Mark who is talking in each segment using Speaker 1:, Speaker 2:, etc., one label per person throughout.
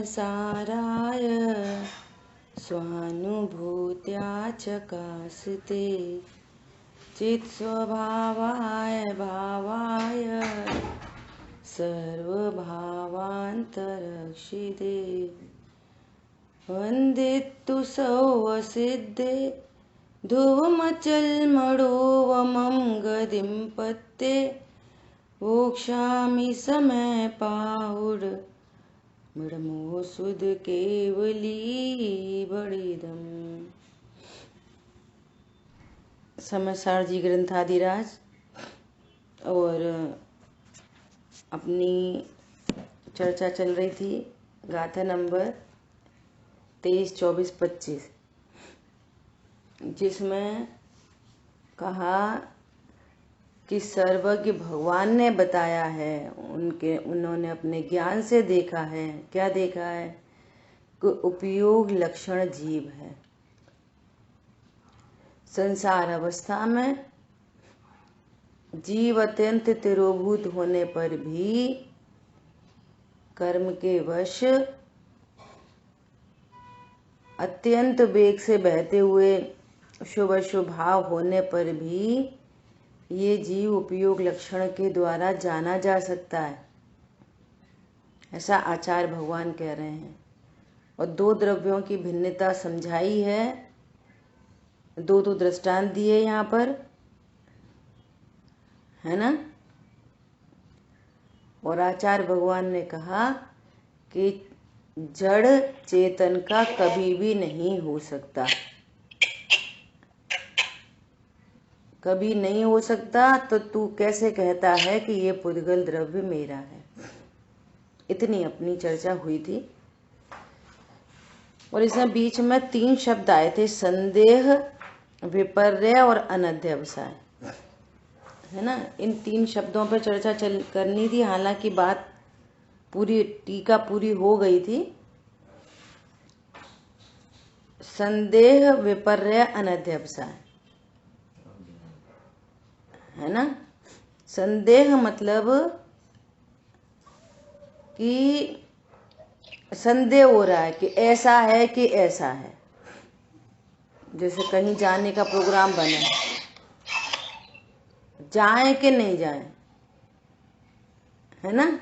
Speaker 1: साराय स्वानुभूत्या चकास्ते चित्स्वभावाय भावाय सर्वभावान्तरक्षिते वन्दितु सौवसिद्धे ध्रुवमचलमणोवमं गतिं पत्ते वोक्षामि समय पाहुड मृमो सुध केवली बड़िदम। समसार जी ग्रंथादिराज और अपनी चर्चा चल रही थी गाथा नंबर 23, 24, 25, जिसमें कहा कि सर्वज्ञ भगवान ने बताया है, उन्होंने अपने ज्ञान से देखा है। क्या देखा है? कि उपयोग लक्षण जीव है। संसार अवस्था में जीव अत्यंत तिरोभूत होने पर भी कर्म के वश अत्यंत वेग से बहते हुए शुभ अशुभ भाव होने पर भी ये जीव उपयोग लक्षण के द्वारा जाना जा सकता है, ऐसा आचार्य भगवान कह रहे हैं। और दो द्रव्यों की भिन्नता समझाई है, दो दृष्टांत दिए यहाँ पर, है ना। और आचार्य भगवान ने कहा कि जड़ चेतन का कभी भी नहीं हो सकता, कभी नहीं हो सकता। तो तू कैसे कहता है कि ये पुद्गल द्रव्य मेरा है? इतनी अपनी चर्चा हुई थी। और इसमें बीच में 3 शब्द आए थे, संदेह, विपर्य और अनध्यवसाय, है ना। इन 3 शब्दों पर चर्चा करनी थी। हालांकि बात पूरी, टीका पूरी हो गई थी। संदेह, विपर्य, अनध्यवसाय, है ना। संदेह मतलब कि संदेह हो रहा है कि ऐसा है कि ऐसा है। जैसे कहीं जाने का प्रोग्राम बने, जाएं कि नहीं जाएं, है ना।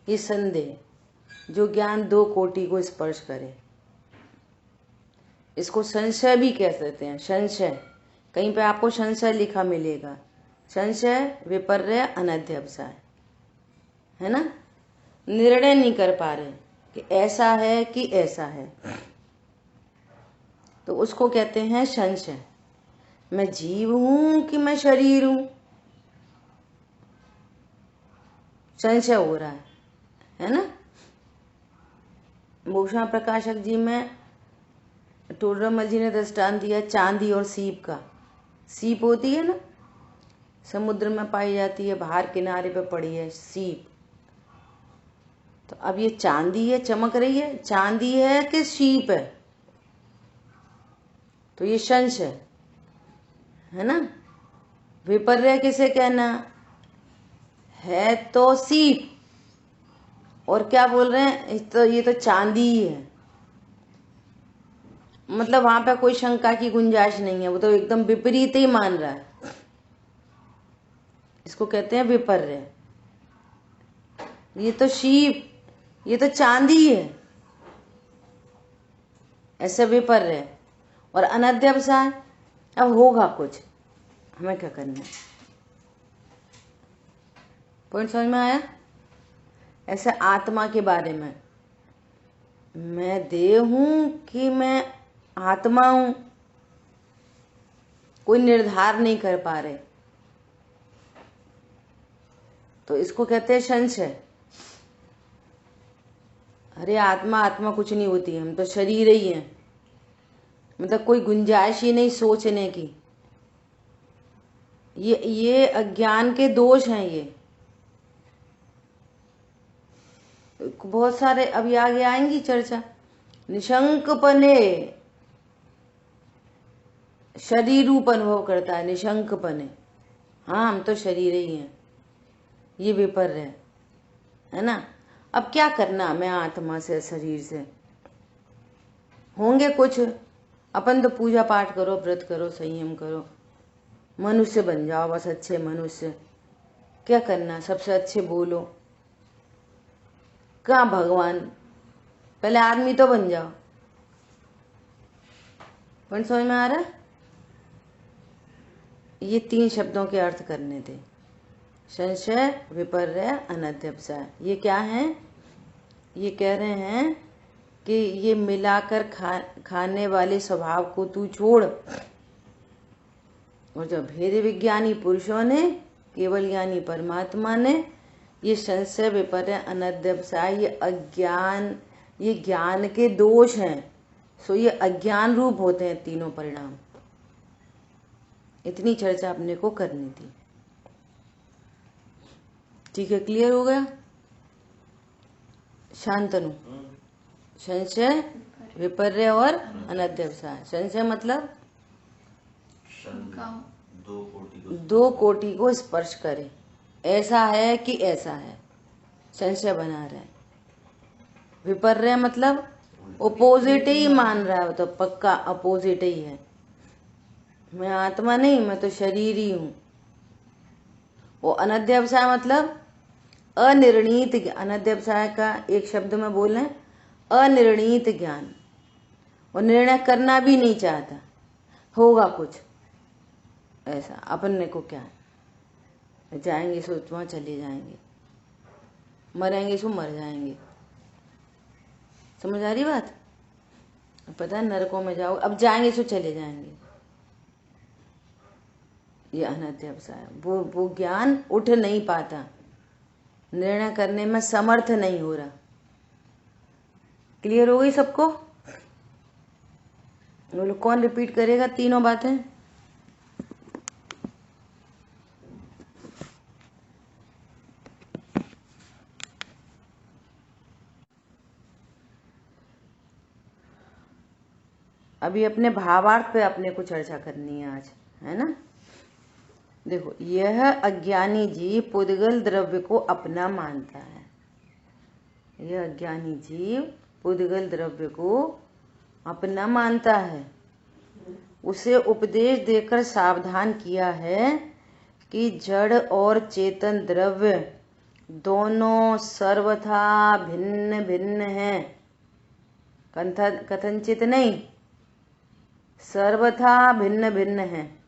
Speaker 1: ये संदेह जो ज्ञान 2 कोटि को स्पर्श करे, इसको संशय भी कह सकते हैं। संशय, कहीं पे आपको संशय लिखा मिलेगा। संशय, विपर्य, अनध्यवसाय, है ना। निर्णय नहीं कर पा रहे कि ऐसा है कि ऐसा है, तो उसको कहते हैं संशय। मैं जीव हूं कि मैं शरीर हूं, संशय हो रहा है ना। भूषण प्रकाशक जी में टोडरमल जी ने दृष्टांत दिया चांदी और सीप का। सीप होती है ना, समुद्र में पाई जाती है, बाहर किनारे पे पड़ी है सीप। तो अब ये चांदी है, चमक रही है, चांदी है कि सीप है? तो ये संशय है ना। विपर्य किसे कहना है? तो सीप। और क्या बोल रहे हैं? तो ये तो चांदी ही है, मतलब वहां पे कोई शंका की गुंजाइश नहीं है, वो तो एकदम विपरीत ही मान रहा है। इसको कहते हैं विपर्य। ये तो शीप, ये तो चांदी है, ऐसे विपर्य। और अनध्यवसाय, अब होगा कुछ, हमें क्या करना है? पॉइंट समझ में आया? ऐसे आत्मा के बारे में, मैं देह हूं कि मैं आत्मा हूं, कोई निर्धार नहीं कर पा रहे, तो इसको कहते हैं संशय। अरे आत्मा आत्मा कुछ नहीं होती, हम तो शरीर ही हैं, मतलब कोई गुंजाइश ही नहीं सोचने की। ये अज्ञान के दोष हैं। ये बहुत सारे अभी आगे आएंगी चर्चा। निशंकपने शरीर रूप अनुभव करता है, निशंकपने, हाँ हम तो शरीर ही हैं, ये विपर्य है ना। अब क्या करना हमें आत्मा से, शरीर से? होंगे कुछ, अपन तो पूजा पाठ करो, व्रत करो, संयम करो, मनुष्य बन जाओ बस, अच्छे मनुष्य। क्या करना, सबसे अच्छे बोलो। कहाँ भगवान? पहले आदमी तो बन जाओ। कौन समझ में आ रहा है? ये 3 शब्दों के अर्थ करने थे, संशय, विपर्य, अनध्यवसाय। ये क्या है? ये कह रहे हैं कि ये मिलाकर खाने वाले स्वभाव को तू छोड़। और जो भेद विज्ञानी पुरुषों ने, केवल ज्ञानी परमात्मा ने, ये संशय, विपर्य, अनध्यवसाय, ये अज्ञान, ये ज्ञान के दोष हैं। सो ये अज्ञान रूप होते हैं तीनों परिणाम। इतनी चर्चा अपने को करनी थी। ठीक है, क्लियर हो गया? शांतनु, संशय, विपर्य और अनध्यवसाय। संशय मतलब 2 कोटि को स्पर्श करे, ऐसा है कि ऐसा है, संशय बना रहे। विपर्य मतलब अपोजिट ही मान रहा है, तो पक्का अपोजिट ही है। मैं आत्मा नहीं, मैं तो शरीर ही हूं। वो अनध्यवसाय मतलब अनिर्णीत। अनध्यवसाय का एक शब्द में बोले अनिर्णीत ज्ञान। वो निर्णय करना भी नहीं चाहता, होगा कुछ ऐसा। अपन को क्या है, जाएंगे सो वहां चले जाएंगे, मरेंगे सो मर जाएंगे। समझ आ रही बात? पता है नरकों में जाओ, अब जाएंगे सो चले जाएंगे। ये अनध्यवसाय। वो ज्ञान उठ नहीं पाता, निर्णय करने में समर्थ नहीं हो रहा। क्लियर हो गई सबको? बोलो कौन रिपीट करेगा तीनों बातें? अभी अपने भावार्थ पे अपने को चर्चा करनी है आज, है ना? देखो, यह अज्ञानी जीव पुद्गल द्रव्य को अपना मानता है। यह अज्ञानी जीव पुद्गल द्रव्य को अपना मानता है। उसे उपदेश देकर सावधान किया है कि जड़ और चेतन द्रव्य दोनों सर्वथा भिन्न भिन्न हैं। कथनचित नहीं, सर्वथा भिन्न भिन्न हैं।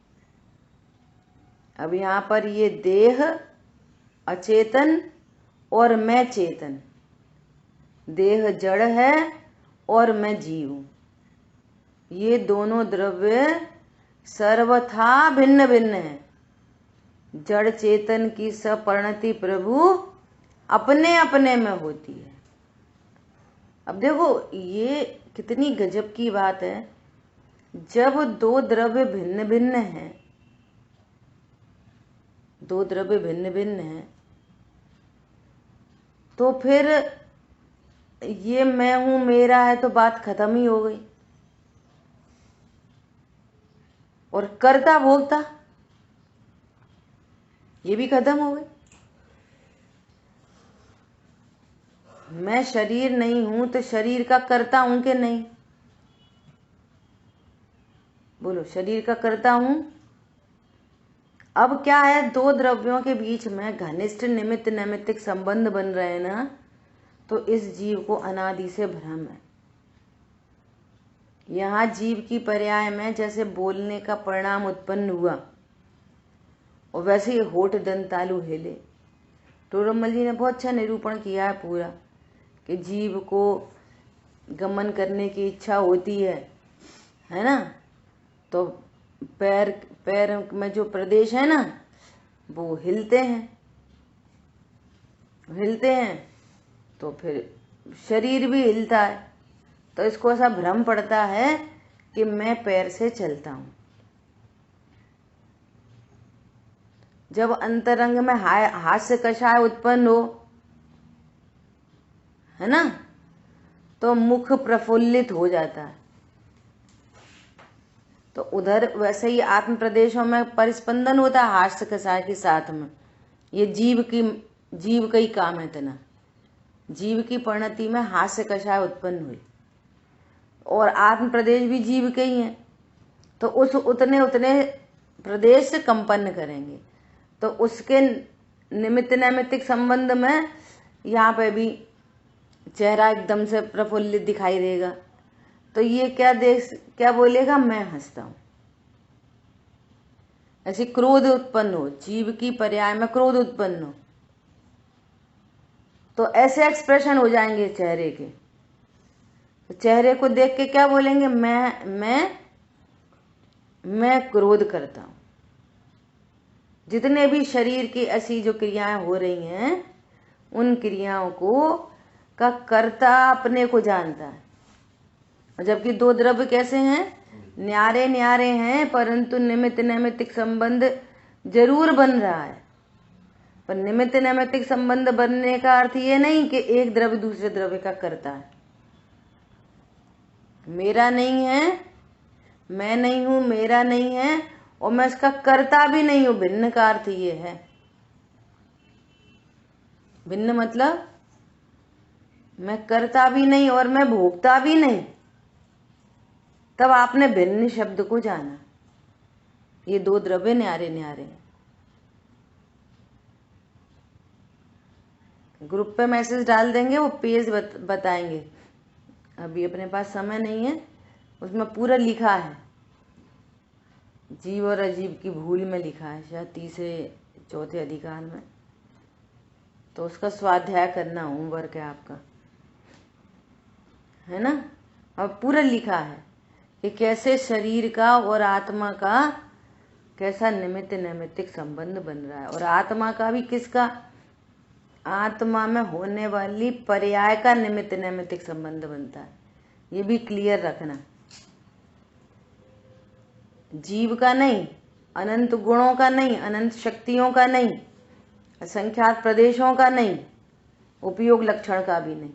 Speaker 1: अब यहाँ पर ये देह अचेतन और मैं चेतन, देह जड़ है और मैं जीव हूं। ये दोनों द्रव्य सर्वथा भिन्न भिन्न हैं। जड़ चेतन की सपरिणति प्रभु अपने अपने में होती है। अब देखो ये कितनी गजब की बात है। जब 2 द्रव्य भिन्न भिन्न हैं, 2 द्रव्य भिन्न भिन्न हैं, तो फिर ये मैं हूं, मेरा है, तो बात खत्म ही हो गई। और कर्ता भोक्ता ये भी खत्म हो गई। मैं शरीर नहीं हूं तो शरीर का कर्ता हूं कि नहीं? बोलो, शरीर का कर्ता हूं। अब क्या है, 2 द्रव्यों के बीच में घनिष्ठ निमित्त नैमित्तिक संबंध बन रहे हैं ना, तो इस जीव को अनादि से भ्रम है। यहाँ जीव की पर्याय में जैसे बोलने का परिणाम उत्पन्न हुआ, और वैसे ही होठ दंतालु हिले। टोरमल जी ने बहुत अच्छा निरूपण किया है पूरा, कि जीव को गमन करने की इच्छा होती है ना, तो पैर में जो प्रदेश है ना, वो हिलते हैं, तो फिर शरीर भी हिलता है। तो इसको ऐसा भ्रम पड़ता है कि मैं पैर से चलता हूं। जब अंतरंग में हास्य कषाय उत्पन्न हो, है ना, तो मुख प्रफुल्लित हो जाता है। तो उधर वैसे ही आत्म प्रदेशों में परिस्पंदन होता है हास्य कषाय के साथ में। ये जीव का ही काम है इतना। जीव की परिणति में हास्य कषाय उत्पन्न हुई और आत्म प्रदेश भी जीव के ही हैं, तो उस उतने उतने प्रदेश से कंपन्न करेंगे। तो उसके निमित्त नैमित्तिक संबंध में यहाँ पे भी चेहरा एकदम से प्रफुल्लित दिखाई देगा, तो ये क्या बोलेगा, मैं हंसता हूँ। ऐसे क्रोध उत्पन्न हो, जीव की पर्याय में क्रोध उत्पन्न हो, तो ऐसे एक्सप्रेशन हो जाएंगे चेहरे के। तो चेहरे को देख के क्या बोलेंगे, मैं क्रोध करता हूँ। जितने भी शरीर की ऐसी जो क्रियाएं हो रही हैं, उन क्रियाओं का कर्ता अपने को जानता है। और जबकि दो द्रव्य कैसे हैं, न्यारे न्यारे हैं, परंतु निमित्त नैमित्तिक संबंध जरूर बन रहा है। पर निमित्त नैमित्तिक संबंध बनने का अर्थ ये नहीं कि एक द्रव्य दूसरे द्रव्य का कर्ता है। मेरा नहीं है, मैं नहीं हूं, मेरा नहीं है, और मैं इसका कर्ता भी नहीं हूं। भिन्न का अर्थ ये है। भिन्न मतलब मैं करता भी नहीं और मैं भोगता भी नहीं। तब आपने भिन्न शब्द को जाना। ये दो द्रव्य न्यारे न्यारे हैं। ग्रुप पे मैसेज डाल देंगे, वो पेज बताएंगे। अभी अपने पास समय नहीं है। उसमें पूरा लिखा है, जीव और अजीव की भूल में लिखा है, शायद तीसरे चौथे अधिकार में। तो उसका स्वाध्याय करना होमवर्क है आपका, है ना। अब पूरा लिखा है कि कैसे शरीर का और आत्मा का कैसा निमित्त नैमित्तिक संबंध बन रहा है, और आत्मा का भी किसका, आत्मा में होने वाली पर्याय का निमित्त नैमित्तिक संबंध बनता है। ये भी क्लियर रखना। जीव का नहीं, अनंत गुणों का नहीं, अनंत शक्तियों का नहीं, असंख्यात प्रदेशों का नहीं, उपयोग लक्षण का भी नहीं।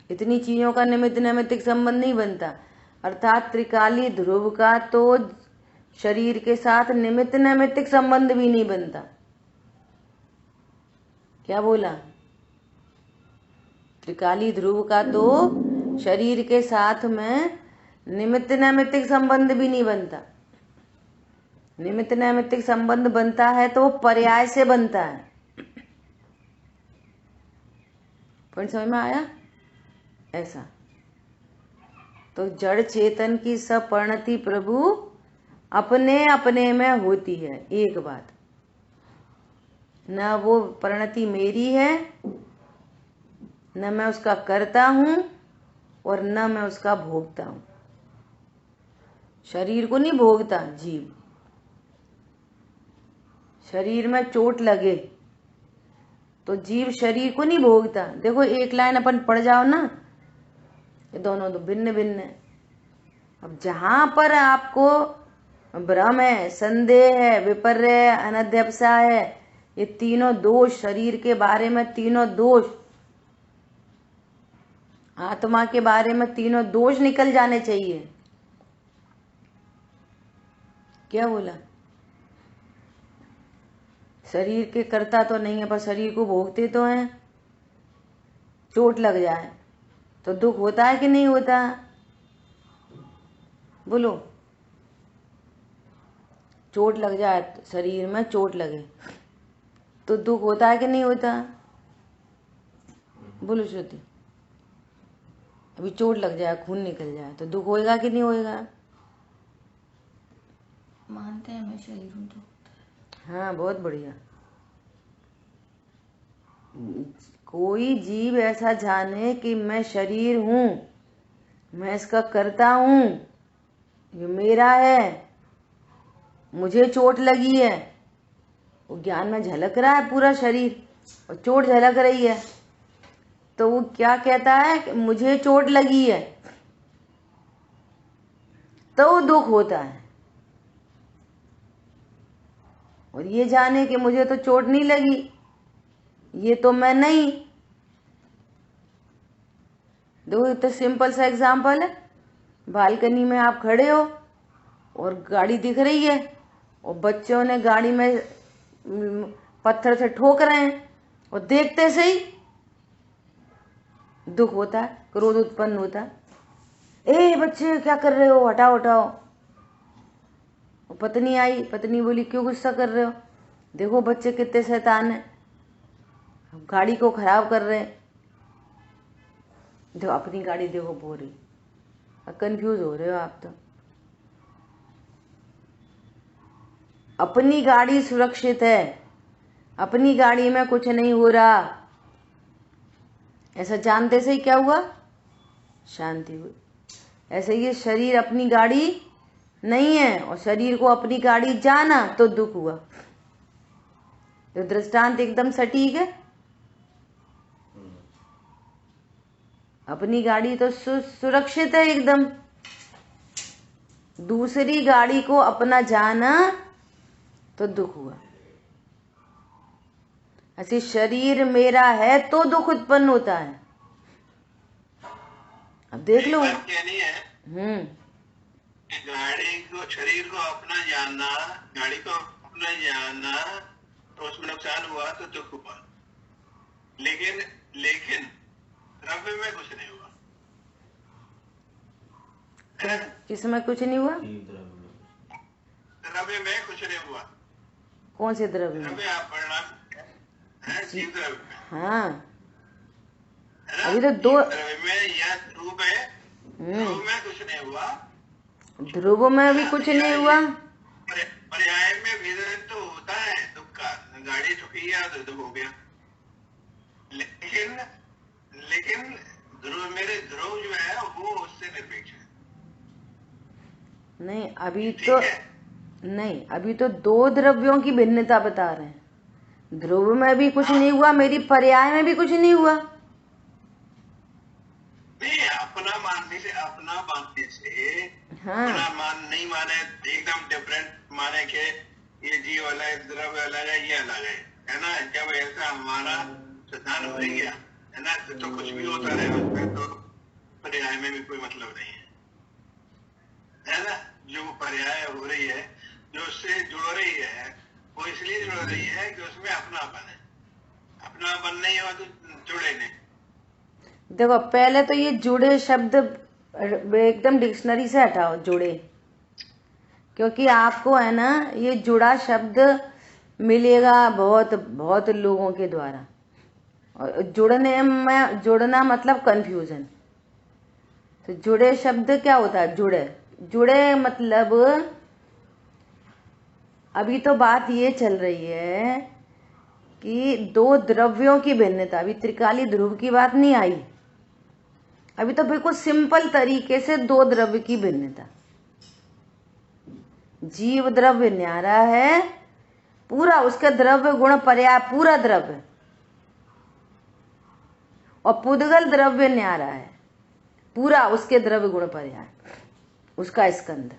Speaker 1: इतनी चीजों का निमित्त नैमित्तिक संबंध नहीं बनता। अर्थात त्रिकाली ध्रुव का तो शरीर के साथ निमित्त नैमित्तिक संबंध भी नहीं बनता। क्या बोला, त्रिकाली ध्रुव का तो शरीर के साथ में निमित्त नैमित्तिक संबंध भी नहीं बनता। निमित्त नैमित्तिक संबंध बनता है तो पर्याय से बनता है। पॉइंट समझ में आया। ऐसा तो जड़ चेतन की सब परिणति प्रभु अपने अपने में होती है। एक बात, न वो परिणति मेरी है, न मैं उसका करता हूं, और न मैं उसका भोगता हूं। शरीर को नहीं भोगता जीव। शरीर में चोट लगे तो जीव शरीर को नहीं भोगता। देखो एक लाइन अपन पढ़ जाओ ना, ये दोनों तो भिन्न भिन्न है। अब जहां पर आपको भ्रम है, संदेह है, विपर्य है, अनध्यवसा है, ये तीनों दोष शरीर के बारे में, तीनों दोष आत्मा के बारे में, तीनों दोष निकल जाने चाहिए। क्या बोला, शरीर के कर्ता तो नहीं है पर शरीर को भोगते तो हैं। चोट लग जाए तो दुख होता है कि नहीं होता, बोलो। चोट लग जाए, शरीर में चोट लगे तो दुख होता है कि नहीं होता, बोलो श्रुति। अभी चोट लग जाए, खून निकल जाए तो दुख होएगा कि नहीं होएगा।
Speaker 2: मानते हैं मैं शरीर हूं तो।
Speaker 1: हाँ बहुत बढ़िया। कोई जीव ऐसा जाने कि मैं शरीर हूं, मैं इसका करता हूं, ये मेरा है, मुझे चोट लगी है, वो ज्ञान में झलक रहा है पूरा शरीर और चोट झलक रही है, तो वो क्या कहता है कि मुझे चोट लगी है, तो दुख होता है। और ये जाने कि मुझे तो चोट नहीं लगी, ये तो मैं नहीं। देखो तो सिंपल सा एग्जाम्पल है। बालकनी में आप खड़े हो और गाड़ी दिख रही है और बच्चों ने गाड़ी में पत्थर से ठोक रहे हैं, और देखते से ही दुख होता है, क्रोध उत्पन्न होता है। ए बच्चे क्या कर रहे हो, हटाओ हटाओ। पत्नी आई, पत्नी बोली क्यों गुस्सा कर रहे हो, देखो बच्चे कितने शैतान है, गाड़ी को खराब कर रहे हैं। देखो अपनी गाड़ी देखो बोरी, कंफ्यूज हो रहे हो आप तो। अपनी गाड़ी सुरक्षित है, अपनी गाड़ी में कुछ नहीं हो रहा, ऐसा जानते से ही क्या हुआ, शांति हुई। ऐसे ये शरीर अपनी गाड़ी नहीं है और शरीर को अपनी गाड़ी जाना तो दुख हुआ। तो दृष्टांत एकदम सटीक है। अपनी गाड़ी तो सुरक्षित है एकदम, दूसरी गाड़ी को अपना जाना तो दुख हुआ। ऐसे शरीर मेरा है तो दुख उत्पन्न होता है। अब देख लो।
Speaker 3: गाड़ी को, शरीर को अपना जानना, गाड़ी को अपना जानना तो उसमें नुकसान हुआ तो दुख हुआ, लेकिन द्रव्य में कुछ नहीं हुआ।
Speaker 1: किसमें कुछ नहीं हुआ,
Speaker 3: द्रव्य में कुछ नहीं हुआ।
Speaker 1: कौन से द्रव्य में,
Speaker 3: द्रव्य आप परिणाम जीव द्रव्य में।
Speaker 1: हाँ
Speaker 3: है
Speaker 1: अभी तो दो
Speaker 3: द्रव्य में या ध्रुव है, ध्रुव में कुछ नहीं हुआ,
Speaker 1: ध्रुव में भी कुछ नहीं हुआ।
Speaker 3: पर्याय में विरोध तो होता है दुख का, गाड़ी ठुकी या तो दुख हो गया, लेकिन ध्रुव, मेरे ध्रुव जो है वो उससे निरपेक्ष है।
Speaker 1: नहीं अभी तो नहीं, अभी तो दो द्रव्यों की भिन्नता बता रहे हैं। ध्रुव में भी कुछ नहीं हुआ, मेरी पर्याय में भी कुछ नहीं हुआ।
Speaker 3: नहीं, अपना मानने से
Speaker 1: हाँ,
Speaker 3: अपना नहीं माने, एकदम डिफरेंट माने के ये जीव अलग, द्रव्य अलग है, ये अलग है ना। जब ऐसा हमारा सिद्धांत हो गया है ना, तो कुछ भी होता रहे, उसमें तो पर्याय में भी कोई मतलब नहीं है ना। जो पर्याय हो रही है, जो उससे जुड़ रही है, वो इसलिए जुड़ रही है कि उसमें अपनापन है। अपनापन नहीं हो तो जुड़े नहीं।
Speaker 1: देखो पहले तो ये जुड़े शब्द एकदम डिक्शनरी से हटाओ, जुड़े, क्योंकि आपको है ना ये जुड़ा शब्द मिलेगा बहुत बहुत लोगों के द्वारा, और जुड़ना मतलब कंफ्यूजन। तो जुड़े शब्द क्या होता है, जुड़े मतलब अभी तो बात ये चल रही है कि दो द्रव्यों की भिन्नता, अभी त्रिकाली ध्रुव की बात नहीं आई, अभी तो बिल्कुल सिंपल तरीके से दो द्रव्य की भिन्नता। जीव द्रव्य न्यारा है पूरा, उसका द्रव्य गुण पर्याय पूरा द्रव्य, और पुद्गल द्रव्य न्यारा है पूरा, उसके द्रव्य गुण पर्याय, उसका स्कंद।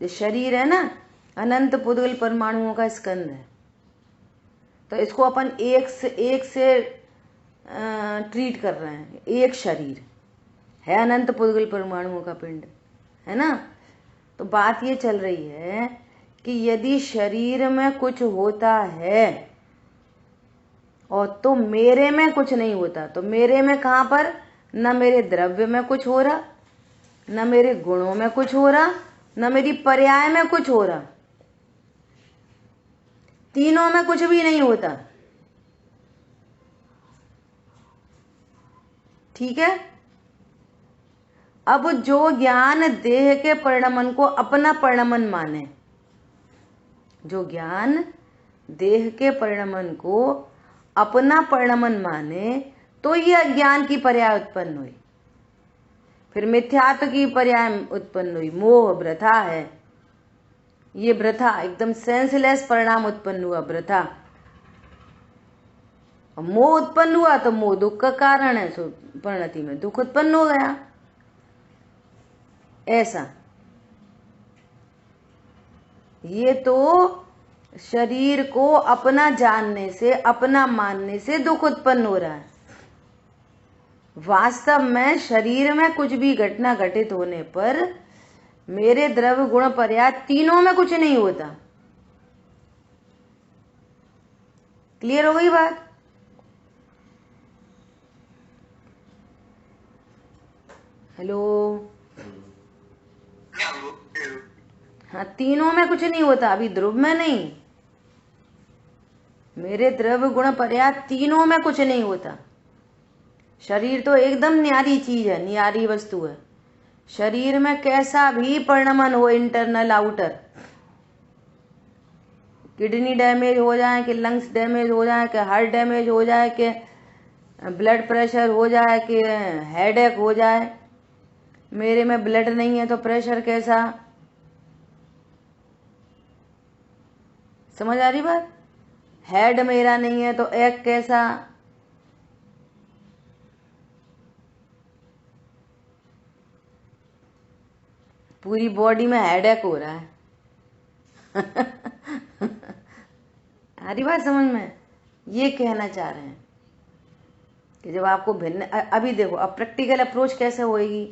Speaker 1: जो शरीर है ना, अनंत पुद्गल परमाणुओं का स्कंद है। तो इसको अपन एक से ट्रीट कर रहे हैं। एक शरीर है, अनंत पुद्गल परमाणुओं का पिंड है ना। तो बात ये चल रही है कि यदि शरीर में कुछ होता है और तो मेरे में कुछ नहीं होता, तो मेरे में कहाँ पर, न मेरे द्रव्य में कुछ हो रहा, न मेरे गुणों में कुछ हो रहा, न मेरी पर्याय में कुछ हो रहा, तीनों में कुछ भी नहीं होता। ठीक है। अब जो ज्ञान देह के परिणमन को अपना परिणमन माने, जो ज्ञान देह के परिणमन को अपना परिणमन माने, तो ये अज्ञान की पर्याय उत्पन्न हुई, फिर मिथ्यात्व की पर्याय उत्पन्न हुई, मोह वृथा है। ये वृथा एकदम सेंसलेस परिणाम उत्पन्न हुआ, वृथा। मोह उत्पन्न हुआ तो मोह दुख का कारण है, सो परिणति में दुख उत्पन्न हो गया। ऐसा ये तो शरीर को अपना जानने से, अपना मानने से दुख उत्पन्न हो रहा है। वास्तव में शरीर में कुछ भी घटना घटित होने पर मेरे द्रव्य गुण पर्याय तीनों में कुछ नहीं होता। क्लियर हो गई बात। हेलो।
Speaker 3: क्या हो?
Speaker 1: हाँ, तीनों में कुछ नहीं होता, अभी ध्रुव में नहीं, मेरे द्रव्य गुण पर्याप्त तीनों में कुछ नहीं होता। शरीर तो एकदम न्यारी चीज है, न्यारी वस्तु है। शरीर में कैसा भी परिणमन हो, इंटरनल आउटर, किडनी डैमेज हो जाए कि लंग्स डैमेज हो जाए कि हार्ट डैमेज हो जाए कि ब्लड प्रेशर हो जाए कि हेडेक हो जाए, मेरे में ब्लड नहीं है तो प्रेशर कैसा, समझ आ रही बात? हेड मेरा नहीं है तो एक कैसा, पूरी बॉडी में हेडेक हो रहा है। आ रही बात समझ में? ये कहना चाह रहे हैं कि जब आपको भिन्न, अभी देखो अब प्रैक्टिकल अप्रोच कैसे होएगी,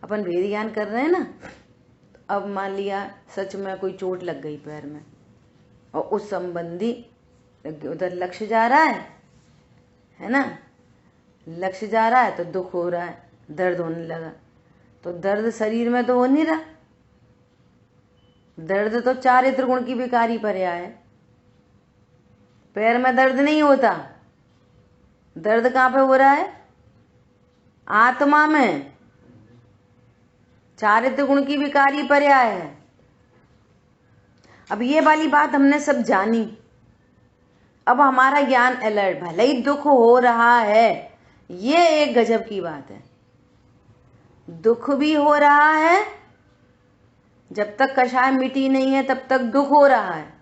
Speaker 1: अपन वेद ज्ञान कर रहे हैं ना, तो अब मान लिया सच में कोई चोट लग गई पैर में और उस संबंधी उधर लक्ष्य जा रहा है ना, लक्ष्य जा रहा है तो दुख हो रहा है, दर्द होने लगा, तो दर्द शरीर में तो हो नहीं रहा, दर्द तो चारित्र गुण की विकारी पर्याय है। पैर में दर्द नहीं होता, दर्द कहाँ पे हो रहा है? आत्मा में, चारित्र गुण की विकारी पर्याय है। अब ये वाली बात हमने सब जानी, अब हमारा ज्ञान अलर्ट, भले ही दुख हो रहा है, ये एक गजब की बात है, दुख भी हो रहा है, जब तक कषाय मिटी नहीं है तब तक दुख हो रहा है,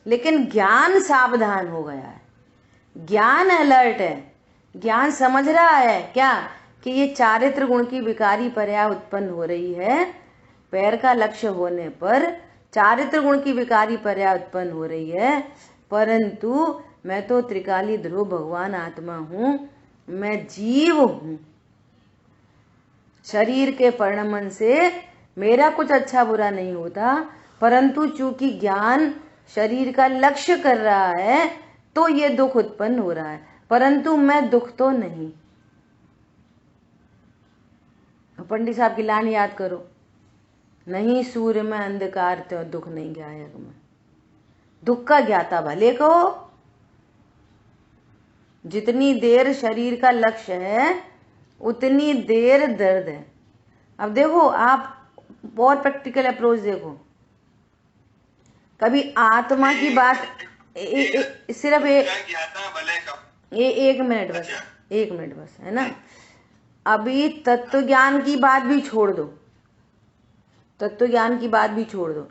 Speaker 1: लेकिन ज्ञान सावधान हो गया है, ज्ञान अलर्ट है, ज्ञान समझ रहा है क्या कि ये चारित्र गुण की विकारी पर्याय उत्पन्न हो रही है, पैर का लक्ष्य होने पर चारित्र गुण की विकारी पर्याय उत्पन्न हो रही है, परंतु मैं तो त्रिकाली ध्रुव भगवान आत्मा हूं, मैं जीव हूं, शरीर के परिणमन से मेरा कुछ अच्छा बुरा नहीं होता, परंतु चूंकि ज्ञान शरीर का लक्ष्य कर रहा है तो ये दुख उत्पन्न हो रहा है, परंतु मैं दुख तो नहीं। पंडित साहब की लाइन याद करो, नहीं सूर्य में अंधकार तो दुख नहीं गायक में, दुख का ज्ञाता भले कहो, जितनी देर शरीर का लक्ष्य है उतनी देर दर्द है। अब देखो आप बहुत प्रैक्टिकल अप्रोच देखो, कभी आत्मा की बात सिर्फ एक मिनट बस, एक मिनट बस, है ना, अभी तत्व ज्ञान की बात भी छोड़ दो, तत्व ज्ञान की बात भी छोड़ दो,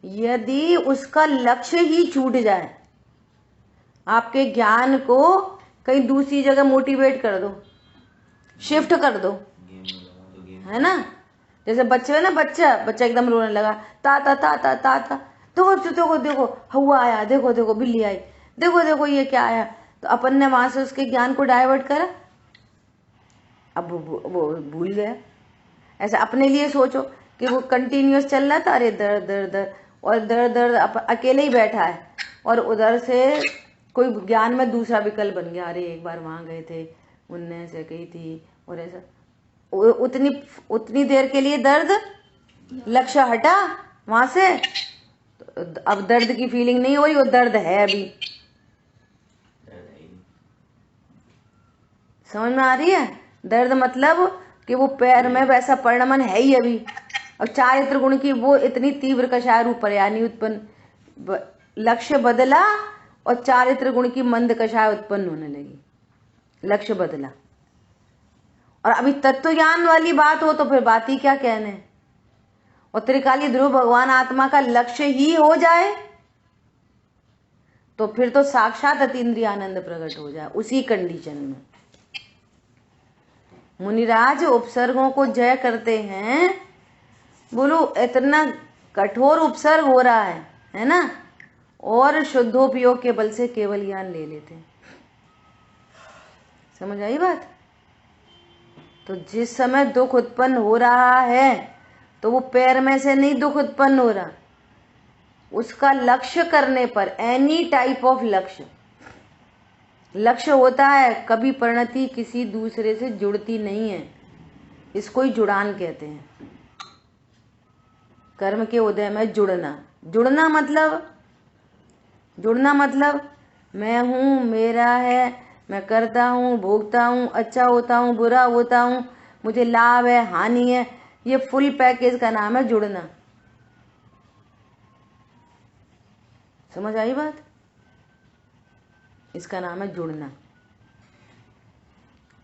Speaker 1: यदि उसका लक्ष्य ही छूट जाए, आपके ज्ञान को कहीं दूसरी जगह मोटिवेट कर दो, शिफ्ट कर दो, है ना, जैसे बच्चे है ना, बच्चा एकदम रोने लगा, ता ता ता ता ता ता, देखो देखो देखो हुआ आया, देखो देखो बिल्ली आई, देखो देखो ये क्या आया, तो अपन ने वहां से उसके ज्ञान को डाइवर्ट करा, अब वो भूल गया। ऐसा अपने लिए सोचो कि वो कंटिन्यूअस चल रहा था, अरे दर्द दर्द दर्द और दर्द दर्द, अकेले ही बैठा है और उधर से कोई ज्ञान में दूसरा विकल्प बन गया, अरे एक बार वहां गए थे, उनने ऐसे कही थी और ऐसा, उतनी देर के लिए दर्द, लक्ष्य हटा वहां से, तो अब दर्द की फीलिंग नहीं हो रही, वो दर्द है अभी, समझ में आ रही है? दर्द मतलब कि वो पैर में वैसा परिणमन है ही अभी, और चारित्र गुण की वो इतनी तीव्र कषाय रूप पर्याय उत्पन्न, लक्ष्य बदला और चारित्र गुण की मंद कषाय उत्पन्न होने लगी, लक्ष्य बदला। और अभी तत्व ज्ञान वाली बात हो तो फिर बात ही क्या कहने, और त्रिकाली ध्रुव भगवान आत्मा का लक्ष्य ही हो जाए तो फिर तो साक्षात अतीन्द्रिय आनंद प्रकट हो जाए उसी कंडीशन में। मुनिराज उपसर्गों को जय करते हैं, बोलो इतना कठोर उपसर्ग हो रहा है ना, और शुद्धोपयोग के बल से केवल ज्ञान ले लेते हैं, समझ आई बात? तो जिस समय दुख उत्पन्न हो रहा है तो वो पैर में से नहीं दुख उत्पन्न हो रहा, उसका लक्ष्य करने पर, एनी टाइप ऑफ लक्ष्य होता है, कभी परिणति किसी दूसरे से जुड़ती नहीं है, इसको ही जुड़ान कहते हैं। कर्म के उदय में जुड़ना, जुड़ना मतलब मैं हूँ, मेरा है, मैं करता हूँ, भोगता हूँ, अच्छा होता हूँ, बुरा होता हूँ, मुझे लाभ है, हानि है, ये फुल पैकेज का नाम है जुड़ना। समझ आई बात? इसका नाम है जुड़ना।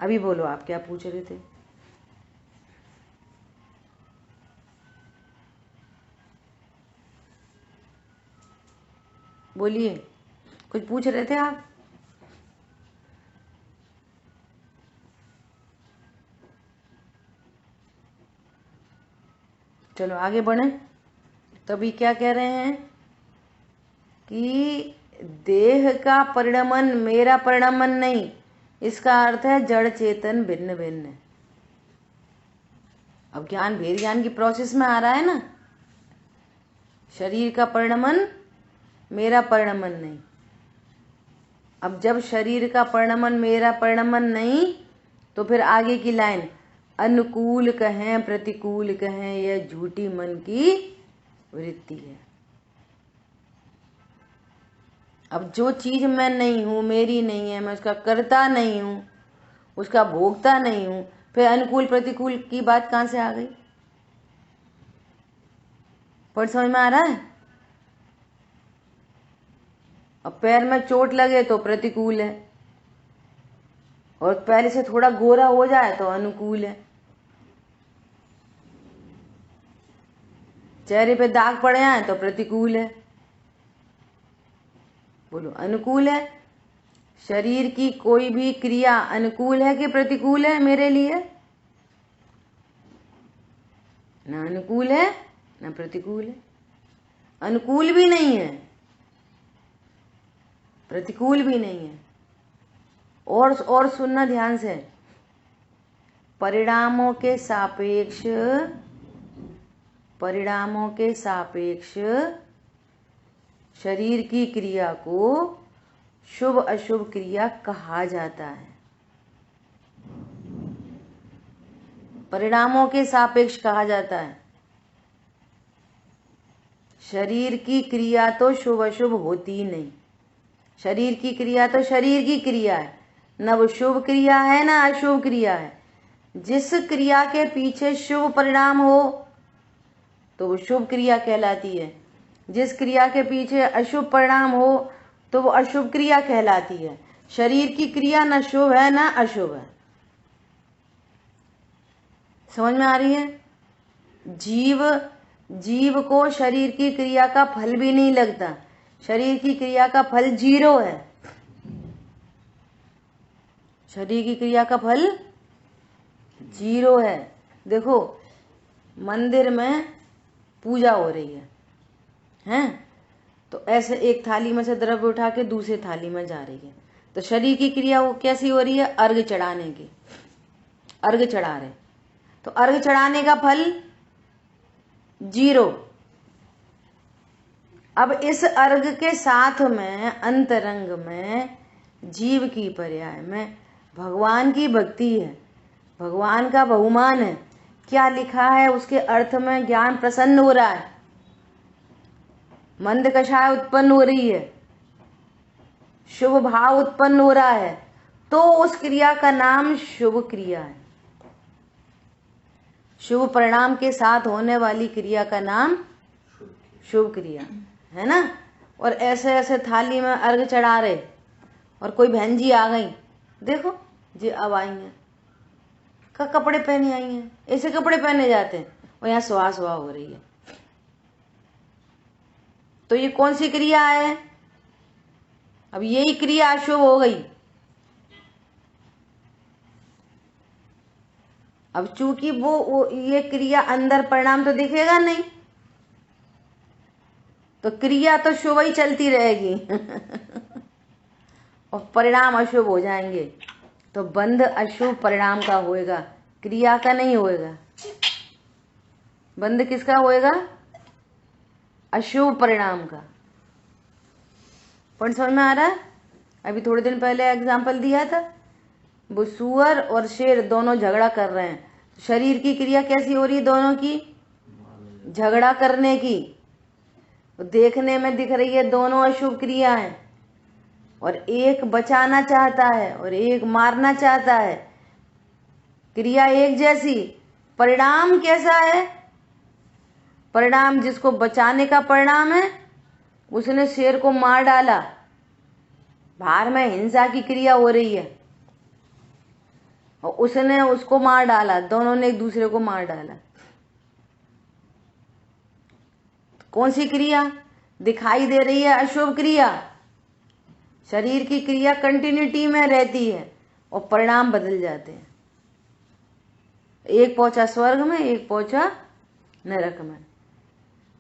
Speaker 1: अभी बोलो आप क्या पूछ रहे थे? बोलिए, कुछ पूछ रहे थे आप? चलो आगे बढ़े। तभी क्या कह रहे हैं कि देह का परिणमन मेरा परिणमन नहीं, इसका अर्थ है जड़ चेतन भिन्न भिन्न। अब ज्ञान भेद ज्ञान की प्रोसेस में आ रहा है ना, शरीर का परिणमन मेरा परिणमन नहीं। अब जब शरीर का परिणमन मेरा परिणमन नहीं, तो फिर आगे की लाइन, अनुकूल कहें प्रतिकूल कहें यह झूठी मन की वृत्ति है। अब जो चीज मैं नहीं हूं, मेरी नहीं है, मैं उसका करता नहीं हूं, उसका भोगता नहीं हूं, फिर अनुकूल प्रतिकूल की बात कहां से आ गई? पर समझ में आ रहा है? अब पैर में चोट लगे तो प्रतिकूल है, और पहले से थोड़ा गोरा हो जाए तो अनुकूल है। चेहरे पे दाग पड़े आए तो प्रतिकूल है। बोलो, अनुकूल है? शरीर की कोई भी क्रिया अनुकूल है कि प्रतिकूल है मेरे लिए? ना अनुकूल है ना प्रतिकूल है। अनुकूल भी नहीं है, प्रतिकूल भी नहीं है। और सुनना ध्यान से, परिणामों के सापेक्ष शरीर की क्रिया को शुभ अशुभ क्रिया कहा जाता है। परिणामों के सापेक्ष कहा जाता है। शरीर की क्रिया तो शुभ अशुभ होती ही नहीं। शरीर की क्रिया तो शरीर की क्रिया है, न वो शुभ क्रिया है ना अशुभ क्रिया है। जिस क्रिया के पीछे शुभ परिणाम हो तो वो शुभ क्रिया कहलाती है, जिस क्रिया के पीछे अशुभ परिणाम हो तो वो अशुभ क्रिया कहलाती है। शरीर की क्रिया न शुभ है ना अशुभ है। समझ में आ रही है? जीव को शरीर की क्रिया का फल भी नहीं लगता। शरीर की क्रिया का फल 0 है। शरीर की क्रिया का फल 0 है। देखो, मंदिर में पूजा हो रही है, हैं? तो ऐसे एक थाली में से द्रव्य उठा के दूसरी थाली में जा रही है, तो शरीर की क्रिया वो कैसी हो रही है? अर्घ चढ़ाने की। अर्घ चढ़ा रहे, तो अर्घ चढ़ाने का फल 0। अब इस अर्घ के साथ में अंतरंग में जीव की पर्याय में भगवान की भक्ति है, भगवान का बहुमान है। क्या लिखा है उसके अर्थ में? ज्ञान प्रसन्न हो रहा है, मंद कषाय उत्पन्न हो रही है, शुभ भाव उत्पन्न हो रहा है, तो उस क्रिया का नाम शुभ क्रिया है। शुभ परिणाम के साथ होने वाली क्रिया का नाम शुभ क्रिया है ना। और ऐसे ऐसे थाली में अर्घ चढ़ा रहे, और कोई बहन जी आ गई, देखो जी अब आई हैं, का कपड़े पहने आई हैं, ऐसे कपड़े पहने जाते हैं, और यहाँ सुहा हो रही है। तो ये कौन सी क्रिया है? अब यही क्रिया अशुभ हो गई। अब चूंकि वो ये क्रिया अंदर परिणाम तो दिखेगा नहीं, तो क्रिया तो शुभ ही चलती रहेगी और परिणाम अशुभ हो जाएंगे। तो बंध अशुभ परिणाम का होएगा, क्रिया का नहीं होएगा। बंध किसका होएगा? अशुभ परिणाम का। पॉइंट समझ में आ रहा है? अभी थोड़े दिन पहले एग्जाम्पल दिया था, वो सुअर और शेर दोनों झगड़ा कर रहे हैं, शरीर की क्रिया कैसी हो रही है दोनों की? झगड़ा करने की। देखने में दिख रही है दोनों अशुभ क्रिया है, और एक बचाना चाहता है और एक मारना चाहता है। क्रिया एक जैसी, परिणाम कैसा है? परिणाम जिसको बचाने का परिणाम है, उसने शेर को मार डाला। बाहर में हिंसा की क्रिया हो रही है और उसने उसको मार डाला, दोनों ने एक दूसरे को मार डाला। कौन सी क्रिया दिखाई दे रही है? अशुभ क्रिया। शरीर की क्रिया कंटिन्यूटी में रहती है और परिणाम बदल जाते हैं। एक पहुंचा स्वर्ग में, एक पहुंचा नरक में।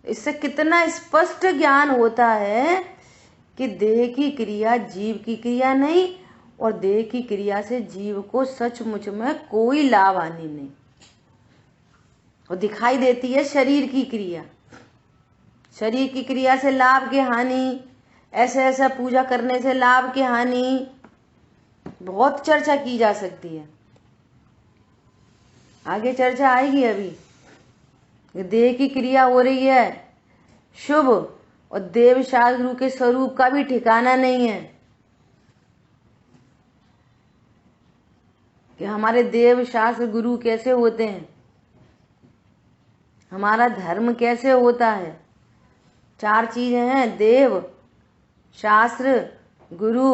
Speaker 1: इससे कितना स्पष्ट ज्ञान होता है कि देह की क्रिया जीव की क्रिया नहीं, और देह की क्रिया से जीव को सचमुच में कोई लाभ हानि नहीं। और दिखाई देती है शरीर की क्रिया। शरीर की क्रिया से लाभ की हानि, ऐसे ऐसा पूजा करने से लाभ की हानि, बहुत चर्चा की जा सकती है। आगे चर्चा आएगी। अभी देह की क्रिया हो रही है शुभ, और देव शास्त्र गुरु के स्वरूप का भी ठिकाना नहीं है कि हमारे देव शास्त्र गुरु कैसे होते हैं, हमारा धर्म कैसे होता है। चार चीजें हैं: देव, शास्त्र, गुरु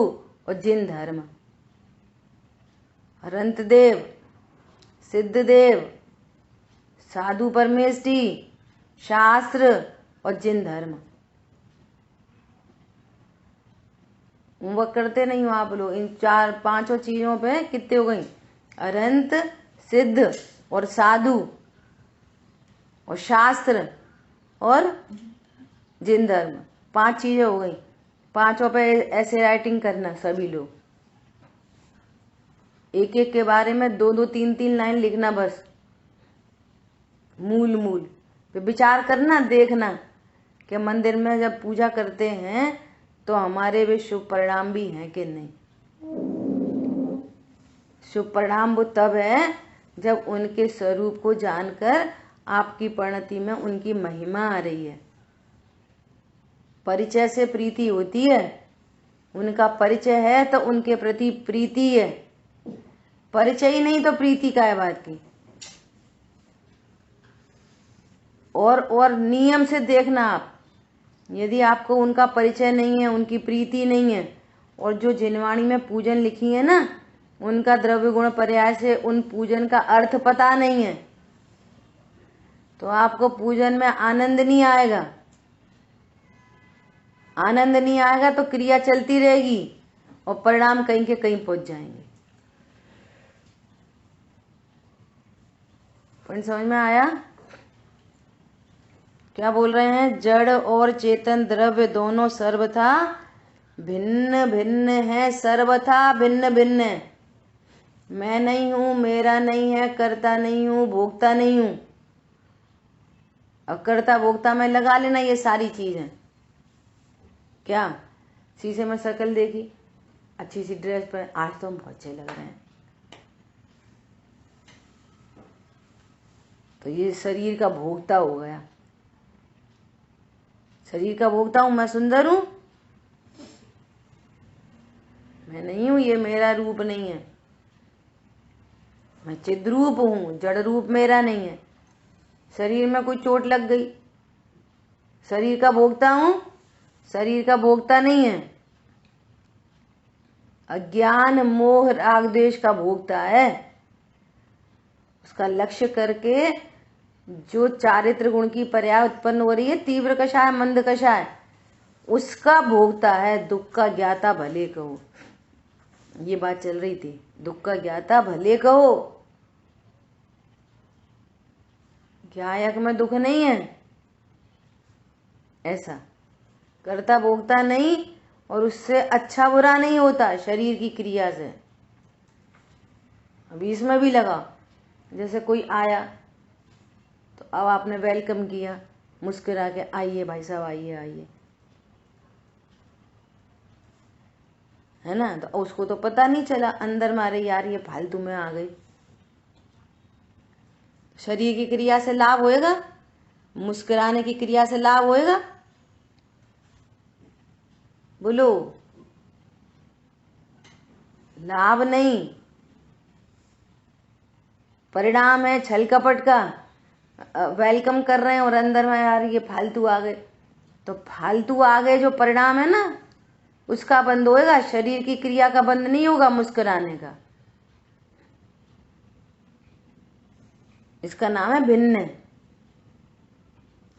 Speaker 1: और जिन धर्म। अनंत देव, सिद्ध देव, साधु परमेष्टि, शास्त्र और जिन धर्म। होमवर्क करते नहीं हो आप लोग? इन चार पांचों चीजों पे कितने हो गई? अनंत, सिद्ध और साधु और शास्त्र और जिन धर्म। 5 चीजें हो गई। पांचों पे ऐसे राइटिंग करना सभी लोग। एक एक के बारे में 2-2, 3-3 लाइन लिखना बस। मूल पे विचार करना, देखना कि मंदिर में जब पूजा करते हैं तो हमारे वे शुभ परिणाम भी हैं कि नहीं। शुभ परिणाम वो तब है जब उनके स्वरूप को जानकर आपकी परिणति में उनकी महिमा आ रही है। परिचय से प्रीति होती है। उनका परिचय है तो उनके प्रति प्रीति है। परिचय ही नहीं तो प्रीति का है बात की। और नियम से देखना आप, यदि आपको उनका परिचय नहीं है, उनकी प्रीति नहीं है, और जो जिनवाणी में पूजन लिखी है ना, उनका द्रव्य गुण पर्याय से उन पूजन का अर्थ पता नहीं है, तो आपको पूजन में आनंद नहीं आएगा। आनंद नहीं आएगा तो क्रिया चलती रहेगी और परिणाम कहीं के कहीं पहुंच जाएंगे। पॉइंट समझ में आया? क्या बोल रहे हैं? जड़ और चेतन द्रव्य दोनों सर्वथा भिन्न भिन्न है। सर्वथा भिन्न भिन्न है। मैं नहीं हूं, मेरा नहीं है, करता नहीं हूं, भोगता नहीं हूं। अब कर्ता भोक्ता में लगा लेना ये सारी चीजें। क्या शीशे में शक्ल देखी, अच्छी सी ड्रेस पर, आज तो हम बहुत अच्छे लग रहे हैं, तो ये शरीर का भोक्ता हो गया। शरीर का भोक्ता हूं, मैं सुंदर हूं, मैं नहीं हूं, ये मेरा रूप नहीं है, मैं चिद्रूप हूं, जड़ रूप मेरा नहीं है। शरीर में कोई चोट लग गई, शरीर का भोक्ता हूं, शरीर का भोक्ता नहीं है। अज्ञान मोह राग द्वेष का भोक्ता है। उसका लक्ष्य करके जो चारित्र गुण की पर्याय उत्पन्न हो रही है, तीव्र कषाय मंद कषाय, उसका भोगता है। दुख का ज्ञाता भले कहो, ये बात चल रही थी। दुख का ज्ञाता भले कहो, ज्ञायक में दुख नहीं है। ऐसा करता भोगता नहीं, और उससे अच्छा बुरा नहीं होता शरीर की क्रिया से। अभी इसमें भी लगा, जैसे कोई आया तो अब आपने वेलकम किया, मुस्कुरा के, आइए भाई साहब, आइए आइए, है ना। तो उसको तो पता नहीं चला अंदर मारे, यार ये फालतू में आ गई, शरीर की क्रिया से लाभ होएगा? मुस्कुराने की क्रिया से लाभ होएगा? बोलो। लाभ नहीं, परिणाम है छल कपट का। वेलकम कर रहे हैं और अंदर में यार ये फालतू आ गए, तो फालतू आ गए जो परिणाम है ना, उसका बंद होएगा। शरीर की क्रिया का बंद नहीं होगा, मुस्कुराने का। इसका नाम है भिन्न।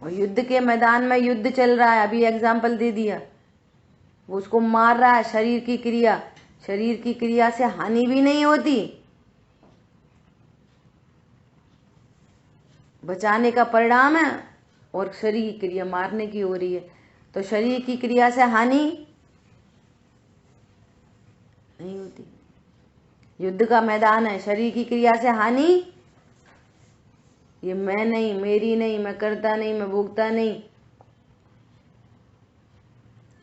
Speaker 1: और युद्ध के मैदान में युद्ध चल रहा है, अभी एग्जाम्पल दे दिया, वो उसको मार रहा है। शरीर की क्रिया, शरीर की क्रिया से हानि भी नहीं होती, बचाने का परिणाम है, और शरीर की क्रिया मारने की हो रही है। तो शरीर की क्रिया से हानि नहीं होती। युद्ध का मैदान है, शरीर की क्रिया से हानि, ये मैं नहीं, मेरी नहीं, मैं करता नहीं, मैं भोगता नहीं,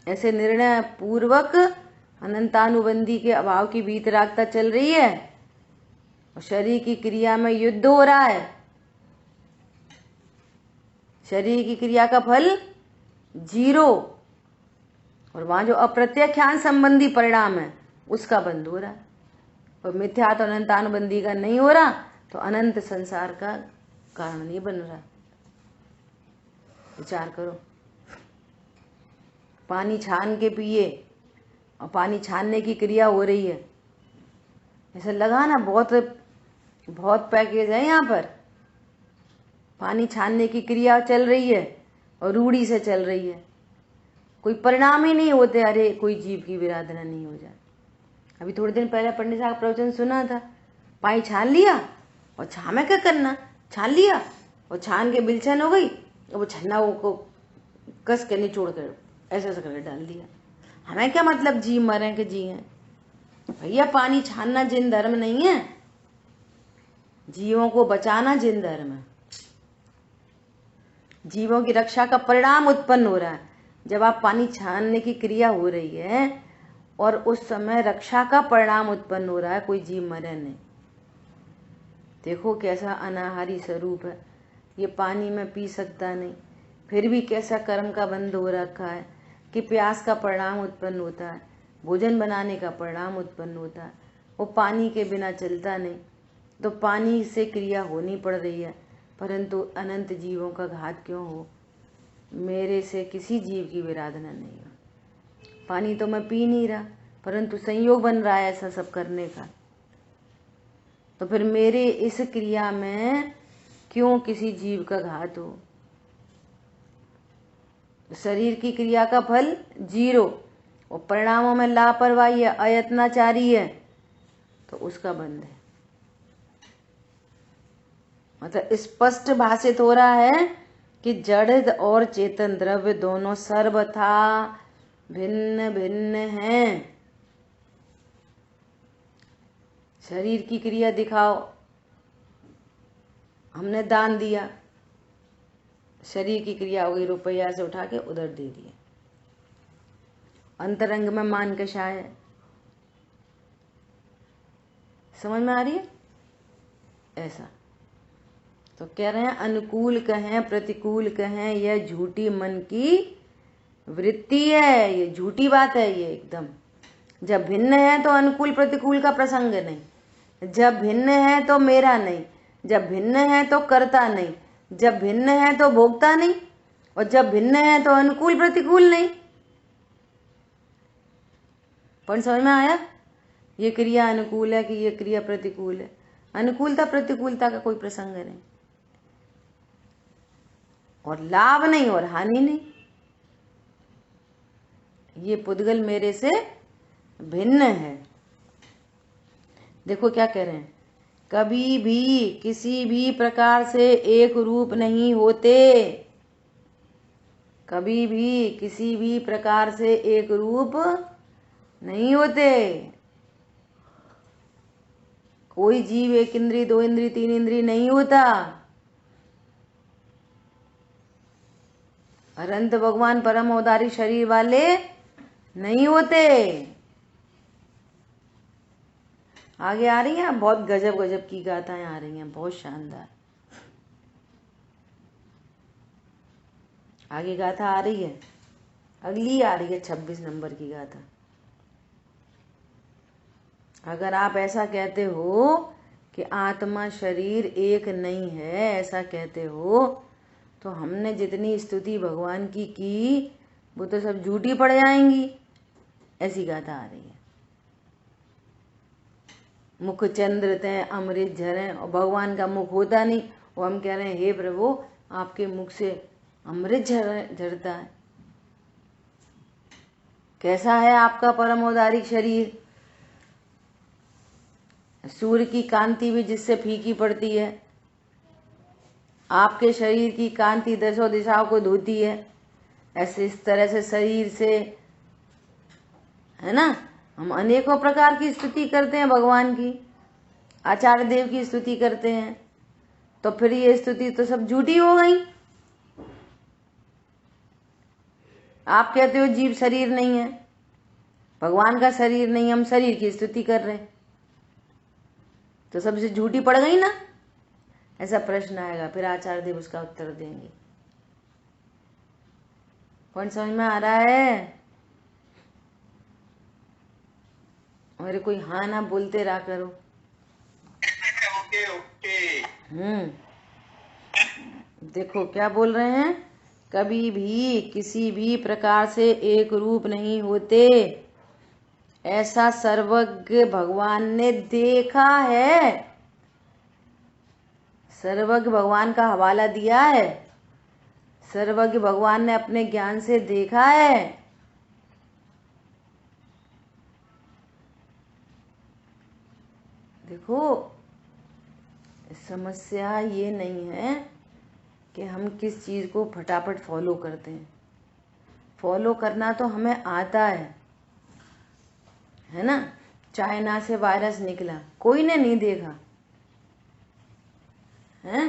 Speaker 1: ऐसे निर्णय पूर्वक अनंतानुबंधी के अभाव की वीतरागता चल रही है, और शरीर की क्रिया में युद्ध हो रहा है। शरीर की क्रिया का फल 0, और वहां जो अप्रत्यक्षान संबंधी परिणाम है उसका बंद हो रहा है। और मिथ्या तो अनंतानुबंधी का नहीं हो रहा, तो अनंत संसार का कारण नहीं बन रहा। विचार करो, पानी छान के पिए और पानी छानने की क्रिया हो रही है, ऐसा लगा ना बहुत बहुत पैकेज है यहाँ पर। पानी छानने की क्रिया चल रही है और रूढ़ी से चल रही है, कोई परिणाम ही नहीं होते। अरे कोई जीव की विराधना नहीं हो जाए। अभी थोड़े दिन पहले पंडित साहब प्रवचन सुना था, पानी छान लिया और छा में क्या करना, छान लिया और छान के बिलछन हो गई, और वो छन्ना को कस के निचोड़ कर ऐसे ऐसे करके डाल दिया। हमें क्या मतलब जी मरे के जी हैं भैया। पानी छानना जिन धर्म नहीं है, जीवों को बचाना जिन धर्म है। जीवों की रक्षा का परिणाम उत्पन्न हो रहा है जब आप पानी छानने की क्रिया हो रही है, और उस समय रक्षा का परिणाम उत्पन्न हो रहा है, कोई जीव मरे नहीं। देखो कैसा अनाहारी स्वरूप है, ये पानी में पी सकता नहीं, फिर भी कैसा कर्म का बंध हो रखा है कि प्यास का परिणाम उत्पन्न होता है, भोजन बनाने का परिणाम उत्पन्न होता है, वो पानी के बिना चलता नहीं। तो पानी से क्रिया होनी पड़ रही है, परंतु अनंत जीवों का घात क्यों हो? मेरे से किसी जीव की विराधना नहीं हो। पानी तो मैं पी नहीं रहा, परंतु संयोग बन रहा है ऐसा सब करने का। तो फिर मेरे इस क्रिया में क्यों किसी जीव का घात हो? शरीर की क्रिया का फल 0, और परिणामों में लापरवाही है, अयत्नाचारी है, तो उसका बंध है। मतलब स्पष्ट भाषित हो रहा है कि जड़ और चेतन द्रव्य दोनों सर्वथा भिन्न भिन्न हैं। शरीर की क्रिया दिखाओ, हमने दान दिया, शरीर की क्रिया हो गई, रुपया से उठा के उधर दे दिया। अंतरंग में मान कषाय है। समझ में आ रही है? ऐसा तो कह रहे हैं, अनुकूल कहें प्रतिकूल कहें, यह झूठी मन की वृत्ति है, ये झूठी बात है ये एकदम। जब भिन्न है तो अनुकूल प्रतिकूल का प्रसंग नहीं, जब भिन्न है तो मेरा नहीं, जब भिन्न है तो करता नहीं, जब भिन्न है तो भोगता नहीं, और जब भिन्न है तो अनुकूल प्रतिकूल नहीं। पर समझ में आया? ये क्रिया अनुकूल है कि ये क्रिया प्रतिकूल है? अनुकूलता प्रतिकूलता का कोई प्रसंग नहीं, और लाभ नहीं और हानि नहीं। ये पुद्गल मेरे से भिन्न है। देखो क्या कह रहे हैं, कभी भी किसी भी प्रकार से एक रूप नहीं होते, कभी भी किसी भी प्रकार से एक रूप नहीं होते। कोई जीव एक इंद्री, दो इंद्री, तीन इंद्री नहीं होता। अनंत भगवान परम अवतारी शरीर वाले नहीं होते। आगे आ रही हैं, बहुत गजब गजब की गाथाएं आ रही हैं, बहुत शानदार। आगे गाथा आ रही है, अगली आ रही है 26 नंबर की गाथा। अगर आप ऐसा कहते हो कि आत्मा शरीर एक नहीं है, ऐसा कहते हो, तो हमने जितनी स्तुति भगवान की वो तो सब झूठी पड़ जाएंगी। ऐसी गाथा आ रही है। मुख चंद्र तय अमृत झरे, और भगवान का मुख होता नहीं, वो हम कह रहे हैं हे प्रभु आपके मुख से अमृत झरता है। कैसा है आपका परम औदारिक शरीर? सूर्य की कांति भी जिससे फीकी पड़ती है, आपके शरीर की कांति दसों दिशाओं को धोती है। ऐसे इस तरह से शरीर से, है ना, हम अनेकों प्रकार की स्तुति करते हैं भगवान की, आचार्य देव की स्तुति करते हैं, तो फिर ये स्तुति तो सब झूठी हो गई। आप कहते हो जीव शरीर नहीं है, भगवान का शरीर नहीं, हम शरीर की स्तुति कर रहे हैं, तो सबसे झूठी पड़ गई ना। ऐसा प्रश्न आएगा, फिर आचार्य देव उसका उत्तर देंगे। कौन समझ में आ रहा है? अरे कोई हाँ ना बोलते रहा करो।
Speaker 3: Okay okay.
Speaker 1: देखो क्या बोल रहे हैं, कभी भी किसी भी प्रकार से एक रूप नहीं होते, ऐसा सर्वज्ञ भगवान ने देखा है। सर्वज्ञ भगवान का हवाला दिया है, सर्वज्ञ भगवान ने अपने ज्ञान से देखा है। देखो समस्या ये नहीं है कि हम किस चीज को फटाफट फॉलो करते हैं। फॉलो करना तो हमें आता है ना। चाइना से वायरस निकला, कोई ने नहीं देखा है।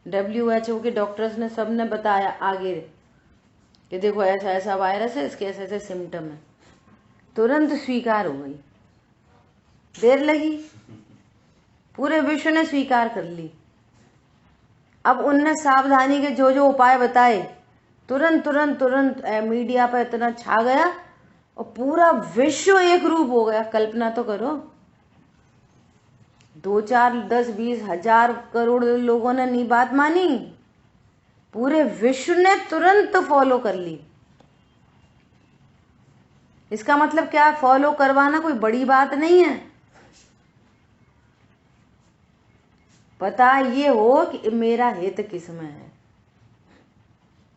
Speaker 1: WHO के डॉक्टर्स ने सबने बताया आगे कि देखो ऐसा ऐसा वायरस है, इसके ऐसे ऐसे सिम्टम है, तुरंत स्वीकार हो गई। देर लगी, पूरे विश्व ने स्वीकार कर ली। अब उनने सावधानी के जो जो उपाय बताए, तुरंत तुरंत तुरंत मीडिया पर इतना छा गया और पूरा विश्व एक रूप हो गया। कल्पना तो करो, 2, 4, 10, 20 हजार करोड़ लोगों ने नहीं बात मानी, पूरे विश्व ने तुरंत फॉलो कर ली। इसका मतलब क्या, फॉलो करवाना कोई बड़ी बात नहीं है। पता ये हो कि मेरा हित किसमें है।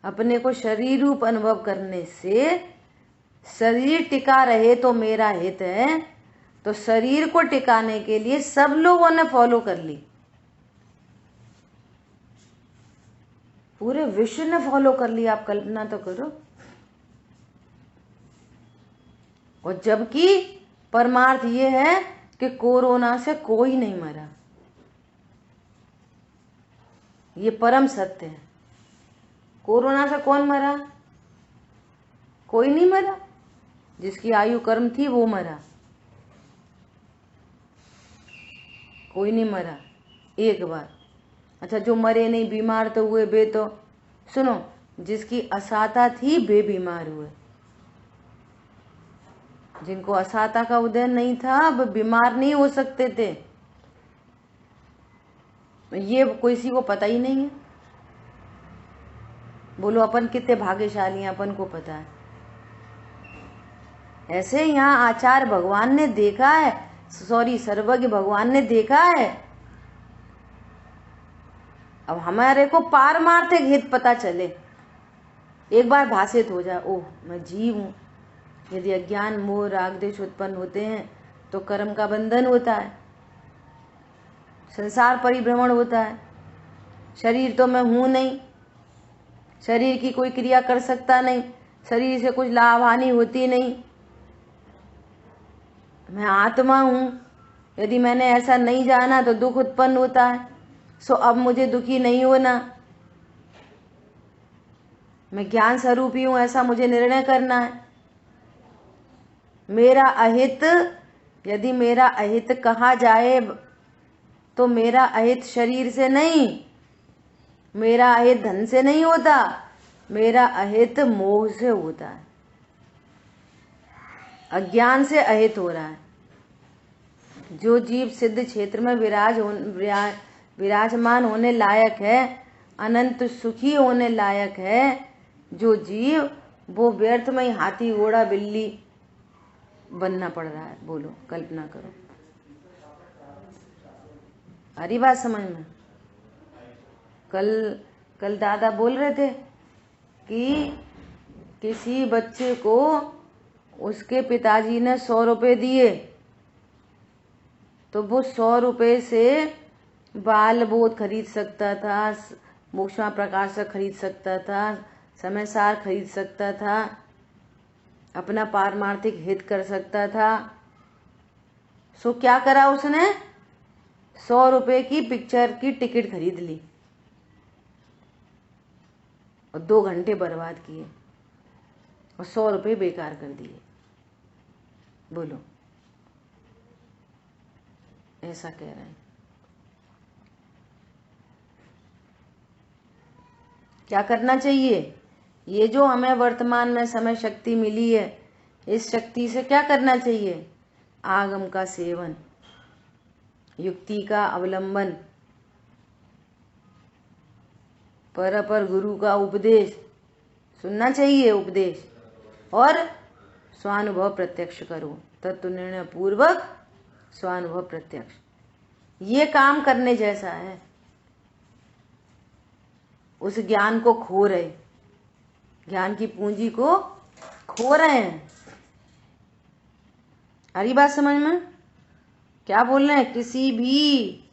Speaker 1: अपने को शरीर रूप अनुभव करने से शरीर टिका रहे तो मेरा हित है, तो शरीर को टिकाने के लिए सब लोगों ने फॉलो कर ली, पूरे विश्व ने फॉलो कर लिया। आप कल्पना तो करो। और जबकि परमार्थ ये है कि कोरोना से कोई नहीं मरा, ये परम सत्य है। कोरोना से कौन मरा? कोई नहीं मरा, जिसकी आयु कर्म थी वो मरा, कोई नहीं मरा एक बार। अच्छा, जो मरे नहीं, बीमार तो हुए बे, तो सुनो, जिसकी असाता थी बे बीमार हुए, जिनको असाता का उदय नहीं था वो बीमार नहीं हो सकते थे। ये किसी को पता ही नहीं है। बोलो अपन कितने भाग्यशाली हैं, अपन को पता है। ऐसे यहाँ आचार्य भगवान ने देखा है, सर्वज्ञ भगवान ने देखा है। अब हमारे को पारमार्थिक हित पता चले, एक बार भाषित हो जाए, ओह मैं जीव हूं। यदि अज्ञान मोह राग द्वेष उत्पन्न होते हैं तो कर्म का बंधन होता है, संसार परिभ्रमण होता है। शरीर तो मैं हूं नहीं, शरीर की कोई क्रिया कर सकता नहीं, शरीर से कुछ लाभ हानि होती नहीं, मैं आत्मा हूं। यदि मैंने ऐसा नहीं जाना तो दुख उत्पन्न होता है, सो अब मुझे दुखी नहीं होना। मैं ज्ञान स्वरूपी हूं, ऐसा मुझे निर्णय करना है। मेरा अहित, यदि मेरा अहित कहा जाए तो मेरा अहित शरीर से नहीं, मेरा अहित धन से नहीं होता, मेरा अहित मोह से होता है, अज्ञान से अहित हो रहा है। जो जीव सिद्ध क्षेत्र में विराजमान होने लायक है, अनंत सुखी होने लायक है, जो जीव, वो व्यर्थ में ही हाथी घोड़ा बिल्ली बनना पड़ रहा है। बोलो, कल्पना करो। हरी बात समझ में? कल दादा बोल रहे थे कि किसी बच्चे को उसके पिताजी ने 100 रुपए दिए, तो वो 100 रुपए से बाल बोध खरीद सकता था, मोक्षमा प्रकाशक खरीद सकता था, समय सार खरीद सकता था, अपना पारमार्थिक हित कर सकता था। सो क्या करा उसने? 100 रुपए की पिक्चर की टिकट खरीद ली और 2 घंटे बर्बाद किए और 100 रुपए बेकार कर दिए। बोलो, ऐसा कह रहे हैं। क्या करना चाहिए? ये जो हमें वर्तमान में समय शक्ति मिली है, इस शक्ति से क्या करना चाहिए? आगम का सेवन, युक्ति का अवलंबन, पर गुरु का उपदेश सुनना चाहिए, उपदेश, और स्वानुभव प्रत्यक्ष करो। तत्व निर्णय पूर्वक स्वानुभव प्रत्यक्ष, ये काम करने जैसा है। उस ज्ञान को खो रहे, ज्ञान की पूंजी को खो रहे हैं। हरी बात समझ में? क्या बोल रहे हैं?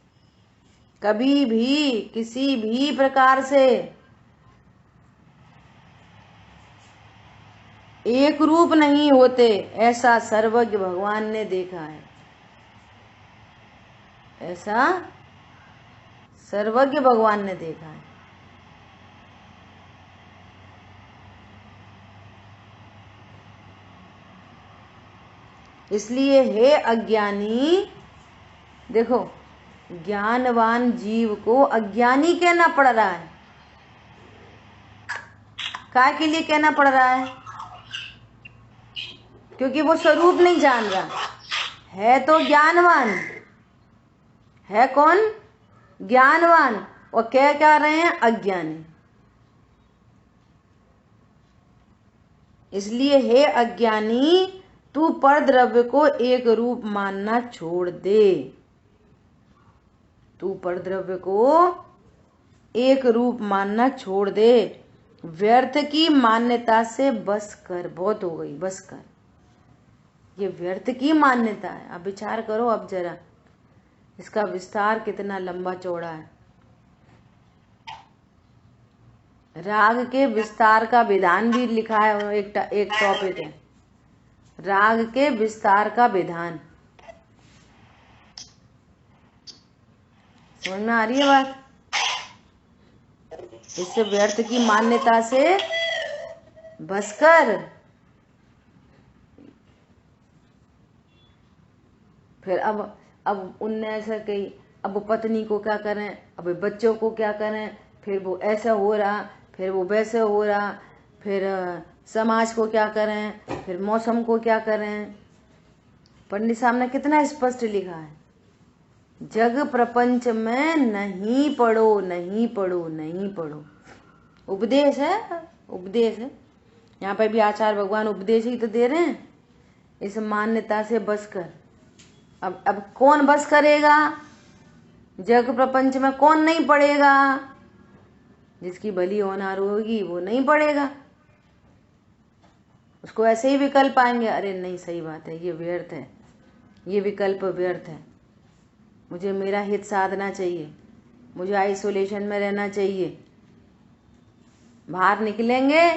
Speaker 1: कभी भी किसी भी प्रकार से एक रूप नहीं होते, ऐसा सर्वज्ञ भगवान ने देखा है। ऐसा सर्वज्ञ भगवान ने देखा है। इसलिए हे अज्ञानी, देखो, ज्ञानवान जीव को अज्ञानी कहना पड़ रहा है। काय के लिए कहना पड़ रहा है? क्योंकि वो स्वरूप नहीं जान रहा है। तो ज्ञानवान है कौन? ज्ञानवान। और कह क्या रहे हैं? अज्ञानी। इसलिए हे अज्ञानी, तू पर द्रव्य को एक रूप मानना छोड़ दे। तू पर द्रव्य को एक रूप मानना छोड़ दे। व्यर्थ की मान्यता से बस कर। बहुत हो गई, बस कर। ये व्यर्थ की मान्यता है। अब विचार करो, अब जरा इसका विस्तार कितना लंबा चौड़ा है। राग के विस्तार का विधान भी लिखा है, एक टॉपिक है, राग के विस्तार का विधान। समझ में आ रही है बात? इससे व्यर्थ की मान्यता से बस कर। फिर अब उनने ऐसा कही, अब पत्नी को क्या करें, अब बच्चों को क्या करें, फिर वो ऐसा हो रहा, फिर वो वैसे हो रहा, फिर समाज को क्या करें, फिर मौसम को क्या करें। पंडित साहब ने कितना स्पष्ट लिखा है, जग प्रपंच में नहीं पढ़ो, नहीं पढ़ो, नहीं पढ़ो। उपदेश है, उपदेश है। यहाँ पे भी आचार्य भगवान उपदेश ही तो दे रहे हैं। इस मान्यता से बस कर। अब कौन बस करेगा? जग प्रपंच में कौन नहीं पढ़ेगा? जिसकी भली होनार होगी वो नहीं पढ़ेगा। उसको ऐसे ही विकल्प आएंगे, अरे नहीं, सही बात है, ये व्यर्थ है, ये विकल्प व्यर्थ है, मुझे मेरा हित साधना चाहिए, मुझे आइसोलेशन में रहना चाहिए। बाहर निकलेंगे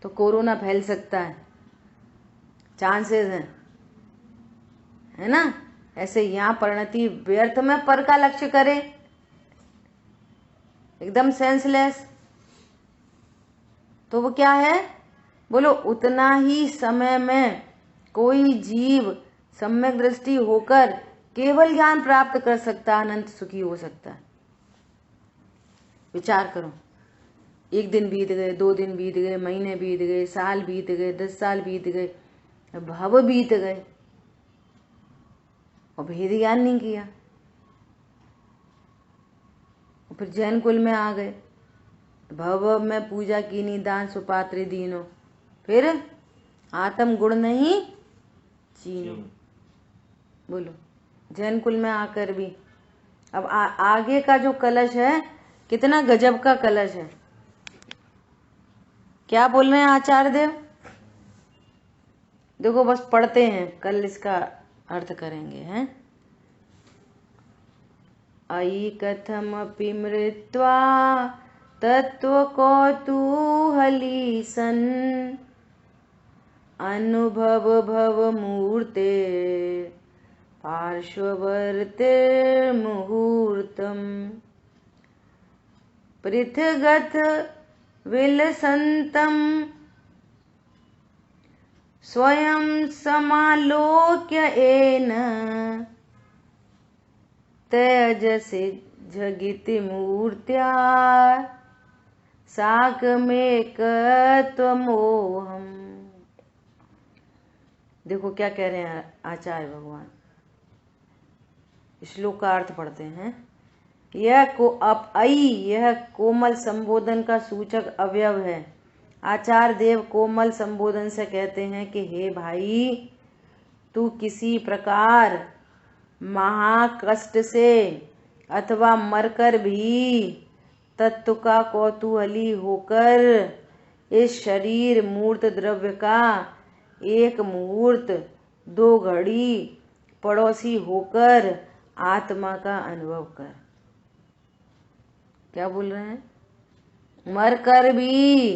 Speaker 1: तो कोरोना फैल सकता है, चांसेस हैं, है ना। ऐसे यहाँ परिणति व्यर्थ में पर का लक्ष्य करे, एकदम सेंसलेस। तो वो क्या है? बोलो, उतना ही समय में कोई जीव सम्यक दृष्टि होकर केवल ज्ञान प्राप्त कर सकता है, अनंत सुखी हो सकता है। विचार करो। 1 दिन बीत गए, 2 दिन बीत गए, महीने बीत गए, साल बीत गए, 10 साल बीत गए, भव बीत गए और भेद ज्ञान नहीं किया। फिर जैन कुल में आ गए, भव में पूजा कीनी, दान सुपात्र दीनो, फिर आत्म गुण नहीं चीनो। बोलो, जैन कुल में आकर भी अब आगे का जो कलश है कितना गजब का कलश है। क्या बोल रहे हैं आचार्य देव? देखो बस पढ़ते हैं, कल इसका अर्थ करेंगे हैं। अयि कथमपि मृत्वा तत्व कौतूहली सन, अनुभव भव मूर्ते पार्श्ववर्ते मुहूर्तम, पृथगत विलसन्तम स्वयं समालोक्य येन, तेजसि जगिति मूर्त्या साकमेकत्वमोहम्। देखो क्या कह रहे हैं आचार्य भगवान, श्लोक का अर्थ पढ़ते हैं। यह कोमल संबोधन का सूचक अवयव है। आचार्य देव कोमल संबोधन से कहते हैं कि हे भाई, तू किसी प्रकार महाकष्ट से अथवा मरकर भी तत्व का कौतूहली होकर इस शरीर मूर्त द्रव्य का एक मुहूर्त 2 घड़ी पड़ोसी होकर आत्मा का अनुभव कर। क्या बोल रहे हैं? मरकर भी,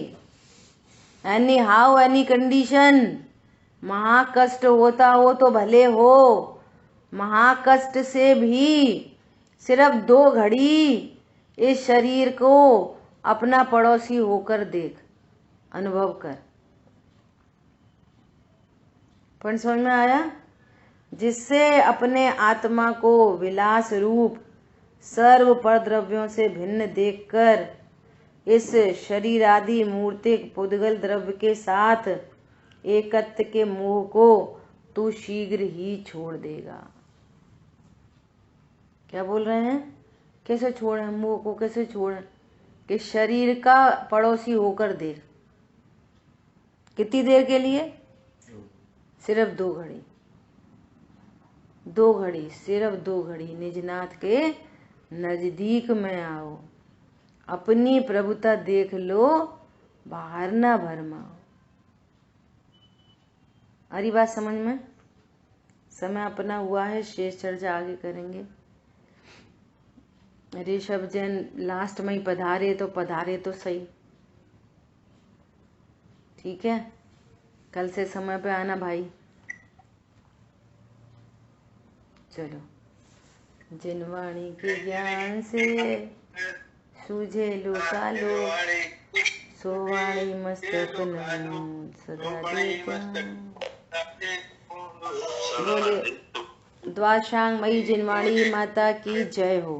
Speaker 1: एनी हाउ एनी कंडीशन, महाकष्ट होता हो तो भले हो, महाकष्ट से भी सिर्फ 2 घड़ी इस शरीर को अपना पड़ोसी होकर देख, अनुभव कर। पॉइंट समझ में आया? जिससे अपने आत्मा को विलास रूप सर्व परद्रव्यों से भिन्न देखकर इस शरीर आदि मूर्तिक पुद्गल द्रव्य के साथ एकत्व के मोह को तू शीघ्र ही छोड़ देगा। क्या बोल रहे हैं? कैसे छोड़ें मोह को? कैसे छोड़ें? कि शरीर का पड़ोसी होकर देख। कितनी देर के लिए? सिर्फ 2 घड़ी। 2 घड़ी, सिर्फ 2 घड़ी निजनाथ के नजदीक में आओ, अपनी प्रभुता देख लो, बाहर ना भरमाओ। अरे बात समझ में? समय अपना हुआ है, शेष चर्चा आगे करेंगे। ऋषभ जैन लास्ट में ही पधारे तो सही। ठीक है, कल से समय पे आना भाई। चलो, जिनवाणी के ज्ञान से सूझे लोकालो, सोवाणी मस्तक नमो सदा देता। बोले द्वाशांग मई जिनवाणी माता की जय हो।